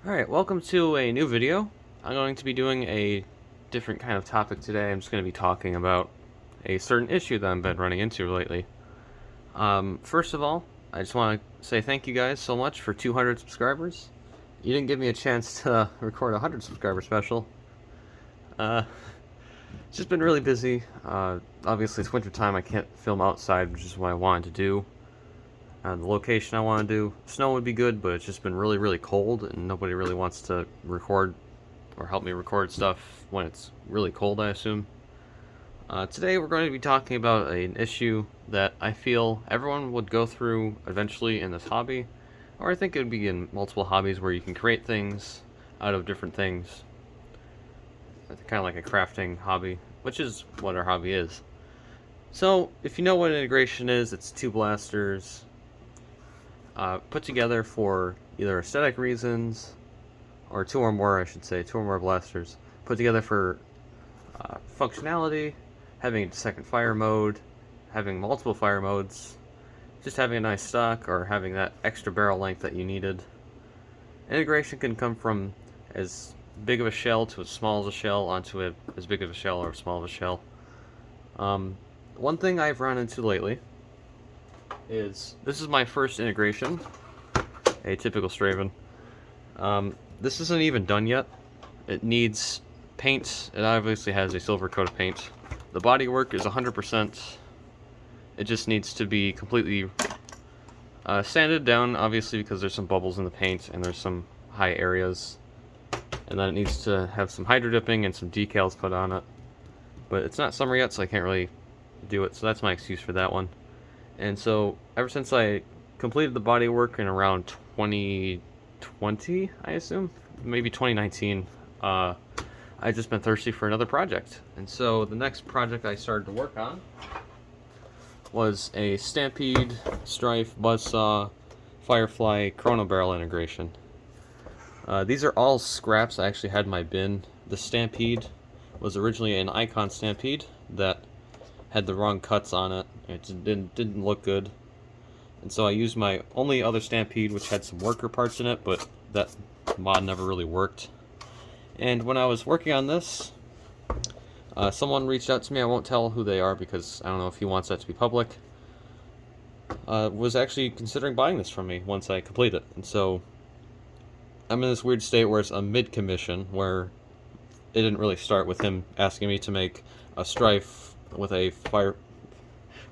Alright, welcome to a new video. I'm going to be doing a different kind of topic today. I'm just going to be talking about a certain issue that I've been running into lately. First of all, I just want to say thank you guys so much for 200 subscribers. You didn't give me a chance to record a 100 subscriber special. Uh, it's just been really busy. Obviously, it's winter time. I can't film outside, which is what I wanted to do. The location I want to do. Snow would be good, but it's just been really, really cold, and nobody really wants to record or help me record stuff when it's really cold, I assume. Today we're going to be talking about an issue that I feel everyone would go through eventually in this hobby, or I think it would be in multiple hobbies where you can create things out of different things. It's kind of like a crafting hobby, which is what our hobby is. So, if you know what integration is, it's two blasters put together for either aesthetic reasons, or two or more, I should say, two or more blasters, put together for functionality, having a second fire mode, having multiple fire modes, just having a nice stock, or having that extra barrel length that you needed. Integration can come from as big of a shell to as small as a shell onto as big of a shell or as small of a shell. One thing I've run into lately is, this is my first integration, a typical Straven. This isn't even done yet. It needs paint. It obviously has a silver coat of paint. The bodywork is 100%. It just needs to be completely sanded down, obviously, because there's some bubbles in the paint and there's some high areas. And then it needs to have some hydro dipping and some decals put on it. But it's not summer yet, so I can't really do it, so that's my excuse for that one. And so, ever since I completed the bodywork in around 2020, I assume, maybe 2019, I've just been thirsty for another project. And so, the next project I started to work on was a Stampede, Strife, Buzzsaw, Firefly, Chrono Barrel integration. These are all scraps I actually had in my bin. The Stampede was originally an Icon Stampede that had the wrong cuts on it. It didn't look good. And so I used my only other Stampede, which had some worker parts in it, but that mod never really worked. And when I was working on this, someone reached out to me. I won't tell who they are because I don't know if he wants that to be public. Was actually considering buying this from me once I complete it. And so I'm in this weird state where it's a mid-commission, where it didn't really start with him asking me to make a Strife with a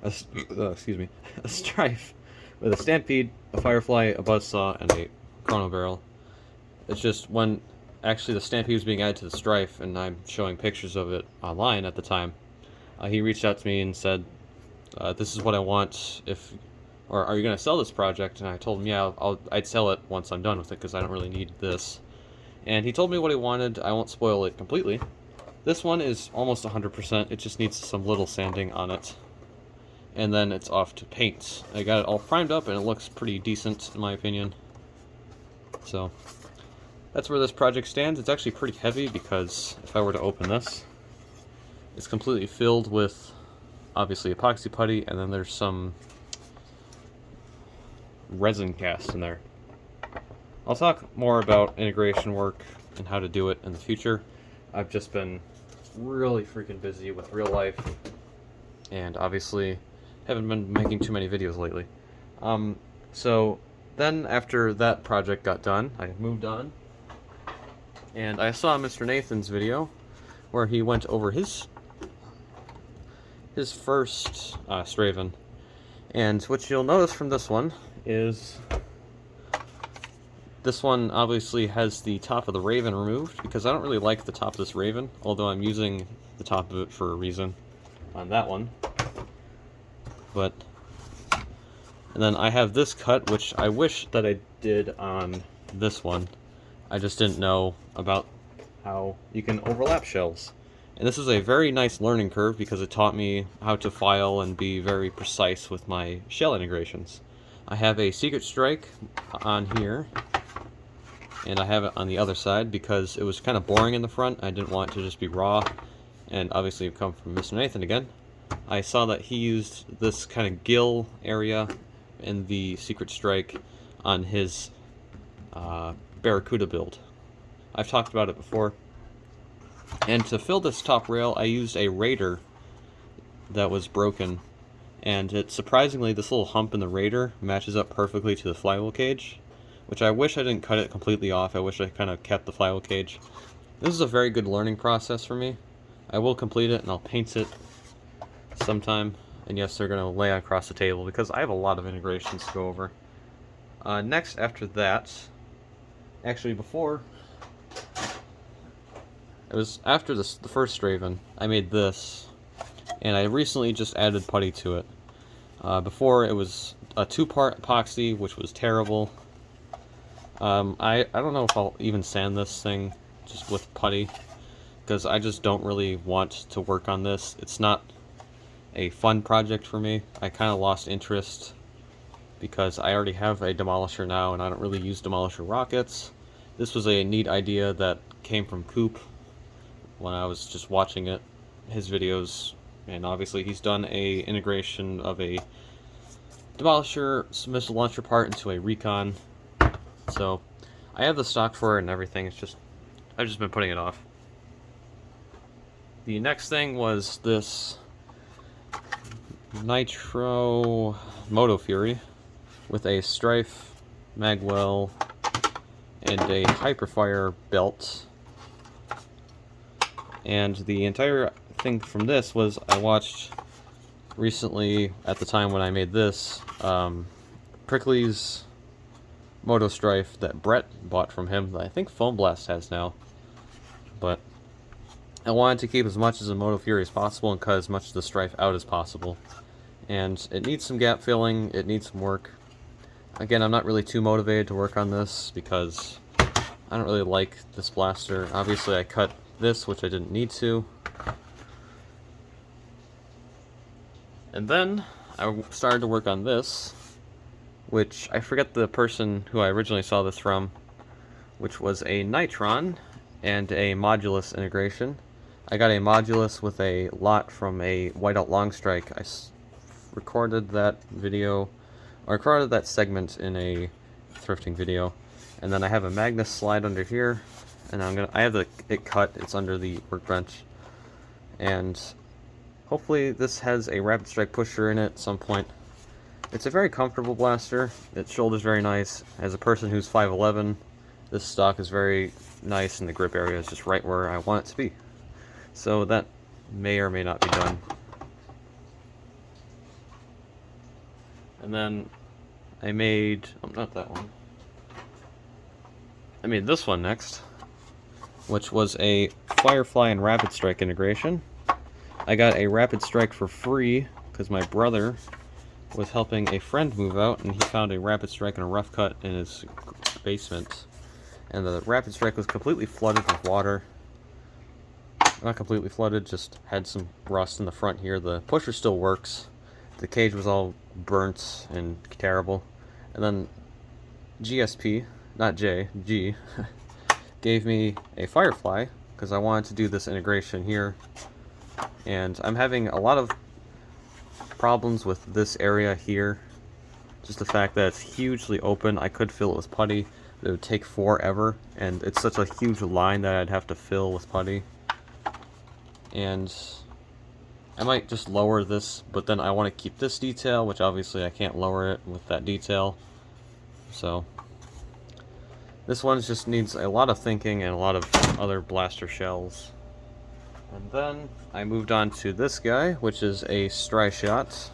a Strife with a Stampede, a Firefly, a Buzzsaw, and a Chrono Barrel. It's just when actually the Stampede was being added to the Strife, and I'm showing pictures of it online at the time, he reached out to me and said, this is what I want, or are you going to sell this project? And I told him, yeah, I'd sell it once I'm done with it, because I don't really need this. And he told me what he wanted. I won't spoil it completely. This one is almost 100%, it just needs some little sanding on it. And then it's off to paint. I got it all primed up and it looks pretty decent in my opinion. So, that's where this project stands. It's actually pretty heavy because if I were to open this, it's completely filled with, obviously, epoxy putty, and then there's some resin cast in there. I'll talk more about integration work and how to do it in the future. I've just been really freaking busy with real life, and obviously haven't been making too many videos lately. So then after that project got done, I moved on, and I saw Mr. Nathan's video where he went over his first Straven, and what you'll notice from this one is this one obviously has the top of the Raven removed, because I don't really like the top of this Raven, although I'm using the top of it for a reason on that one. But, and then I have this cut, which I wish that I did on this one. I just didn't know about how you can overlap shells. And this is a very nice learning curve because it taught me how to file and be very precise with my shell integrations. I have a Secret Strike on here, and I have it on the other side because it was kind of boring in the front. I didn't want it to just be raw, and obviously it come from Mr. Nathan again. I saw that he used this kind of gill area in the Secret Strike on his Barracuda build. I've talked about it before. And to fill this top rail, I used a Raider that was broken. And surprisingly, this little hump in the Raider matches up perfectly to the flywheel cage, which I wish I didn't cut it completely off. I wish I kind of kept the flywheel cage. This is a very good learning process for me. I will complete it and I'll paint it sometime. And yes, they're going to lay across the table because I have a lot of integrations to go over. Next, after that, actually before, it was after the first Straven, I made this, and I recently just added putty to it. Before, it was a 2-part epoxy, which was terrible. I don't know if I'll even sand this thing just with putty, because I just don't really want to work on this. It's not a fun project for me. I kind of lost interest because I already have a demolisher now, and I don't really use demolisher rockets. This was a neat idea that came from Coop when I was just watching his videos, and obviously he's done a integration of a demolisher missile launcher part into a recon. So I have the stock for it and everything. It's just I've just been putting it off. The next thing was this Nitro Moto Fury with a Strife magwell and a Hyperfire belt. And the entire thing from this was I watched recently, at the time when I made this, Prickly's Moto Strife that Brett bought from him, that I think Foam Blast has now. But I wanted to keep as much as the Moto Fury as possible and cut as much of the Strife out as possible. And it needs some gap filling, it needs some work. Again, I'm not really too motivated to work on this because I don't really like this blaster. Obviously I cut this, which I didn't need to. And then I started to work on this, which I forget the person who I originally saw this from, which was a Nitron and a Modulus integration. I got a Modulus with a lot from a Whiteout Longstrike. I recorded that video, or recorded that segment in a thrifting video. And then I have a Magnus slide under here, and I have it cut. It's under the workbench, and hopefully this has a rapid strike pusher in it at some point. It's a very comfortable blaster. Its shoulder's very nice. As a person who's 5'11", this stock is very nice, and the grip area is just right where I want it to be. So that may or may not be done. And then I made, oh, not that one. I made this one next, which was a Firefly and Rapid Strike integration. I got a Rapid Strike for free because my brother was helping a friend move out, and he found a Rapid Strike and a Rough Cut in his basement. And the Rapid Strike was completely flooded with water. Not completely flooded, just had some rust in the front here. The pusher still works. The cage was all burnt and terrible. And then GSP, not J, G, gave me a Firefly because I wanted to do this integration here. And I'm having a lot of problems with this area here. Just the fact that it's hugely open. I could fill it with putty, but it would take forever. And it's such a huge line that I'd have to fill with putty. And I might just lower this, but then I want to keep this detail, which obviously I can't lower it with that detail. So this one just needs a lot of thinking and a lot of other blaster shells. And then I moved on to this guy, which is a Stry Shot.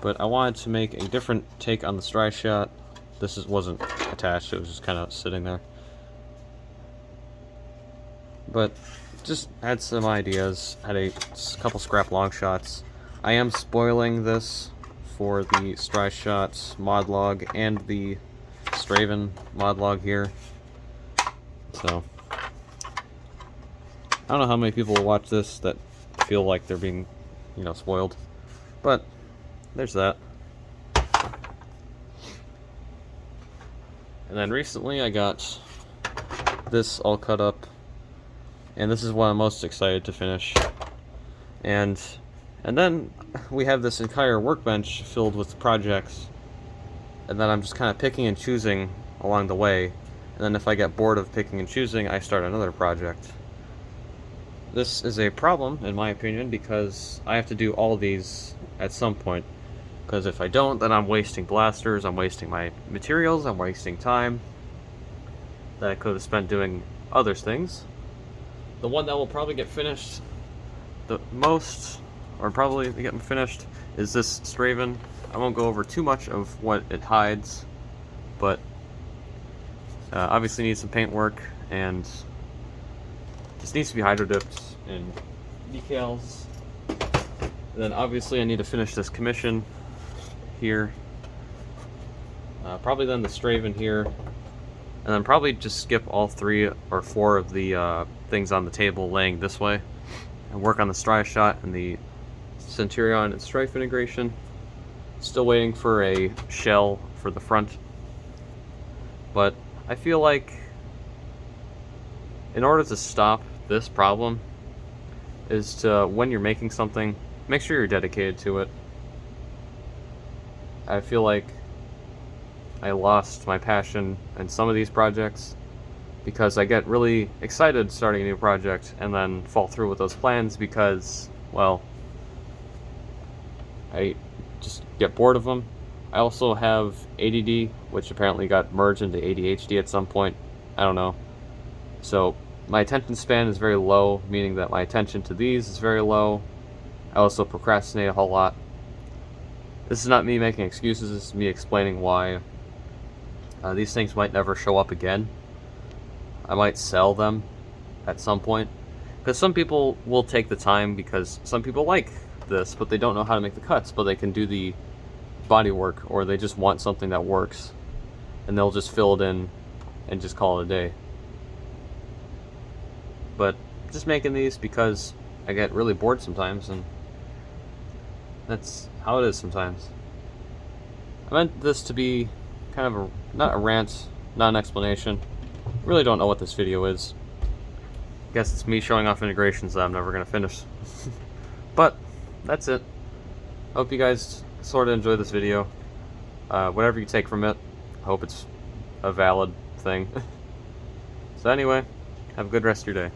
But I wanted to make a different take on the Stry Shot. This wasn't attached, it was just kind of sitting there. But just had some ideas, had a couple scrap long shots. I am spoiling this for the Stry Shot mod log and the Straven mod log here. So I don't know how many people will watch this that feel like they're being, spoiled. But there's that. And then recently I got this all cut up, and this is what I'm most excited to finish. And then we have this entire workbench filled with projects, and then I'm just kind of picking and choosing along the way. and then if I get bored of picking and choosing, I start another project. This is a problem, in my opinion, because I have to do all these at some point. Because if I don't, then I'm wasting blasters, I'm wasting my materials, I'm wasting time that I could have spent doing other things. The one that will probably get finished the most, or probably get finished, is this Straven. I won't go over too much of what it hides, but obviously needs some paint work, and just needs to be hydro dipped in decals. And then obviously I need to finish this commission here. Probably then the Straven here, and then probably just skip all 3 or 4 of the things on the table laying this way, and work on the Strife shot and the Centurion and Strife integration. Still waiting for a shell for the front, but I feel like in order to stop this problem is to, when you're making something, make sure you're dedicated to it. I feel like I lost my passion in some of these projects because I get really excited starting a new project and then fall through with those plans because, well, I just get bored of them. I also have ADD, which apparently got merged into ADHD at some point. I don't know. So my attention span is very low, meaning that my attention to these is very low. I also procrastinate a whole lot. This is not me making excuses, this is me explaining why these things might never show up again. I might sell them at some point. Because some people will take the time, because some people like this, but they don't know how to make the cuts, but they can do the body work, or they just want something that works, and they'll just fill it in and just call it a day. But just making these because I get really bored sometimes, and that's how it is sometimes. I meant this to be kind of not a rant, not an explanation. I really don't know what this video is. Guess it's me showing off integrations that I'm never going to finish. But that's it. Hope you guys sort of enjoy this video. Whatever you take from it, I hope it's a valid thing. So anyway, have a good rest of your day.